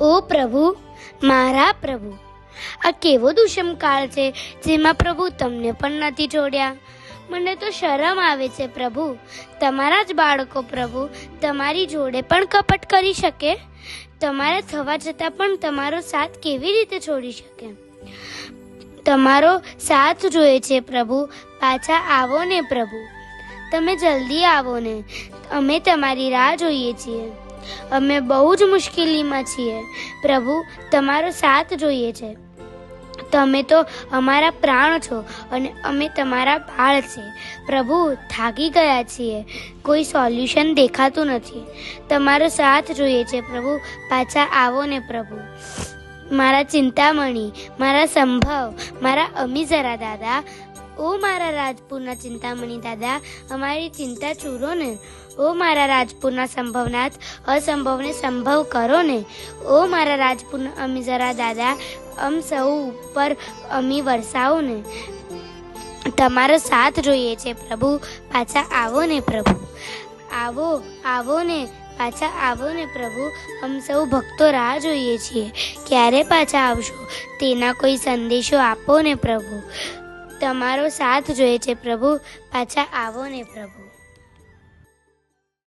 ઓ પ્રભુ, મારા પ્રભુ, આ કેવો દુષ્મકાળ છે જેમાં પ્રભુ તમને પણ નથી છોડ્યા. મને તો શરમ આવે છે પ્રભુ. તમારા જ બાળકો પ્રભુ તમારી જોડે પણ કપટ કરી શકે? તમારે થવા છતાં પણ તમારો સાથ કેવી રીતે છોડી શકે? તમારો સાથ જોઈએ છે પ્રભુ. પાછા આવો ને પ્રભુ, તમે જલ્દી આવો ને. અમે તમારી રાહ જોઈએ છીએ. અમે બહુ જ મુશ્કેલીમાં છીએ પ્રભુ. તમારો સાથ જોઈએ છે. તમે તો અમારા પ્રાણ છો અને અમે તમારા બાળ છે પ્રભુ. થાકી ગયા છીએ, કોઈ સોલ્યુશન દેખાતું નથી. તમારો સાથ જોઈએ છે પ્રભુ. પાછા આવો ને પ્રભુ. મારા ચિંતામણી, મારા સંભવ, મારા અમીઝરા દાદા, ઓ મારા રાજપુરના ચિંતામણી દાદા, અમારી ચિંતા ચૂરો ને. ઓ મારા રાજપુરના સંભવનાથ, અસંભવને સંભવ કરો ને. ઓ મારા રાજપુરના અમીઝરા દાદા, અમ સૌ ઉપર અમી વરસાવો ને. તમારો સાથ જોઈએ છે પ્રભુ. પાછા આવો ને પ્રભુ. આવો ને, પાછા આવો ને પ્રભુ. અમ સૌ ભક્તો રાહ જોઈએ છીએ. ક્યારે પાછા આવશો તેના કોઈ સંદેશો આપો ને પ્રભુ. તમારો સાથ જોઈએ છે પ્રભુ. પાછા આવો ને પ્રભુ.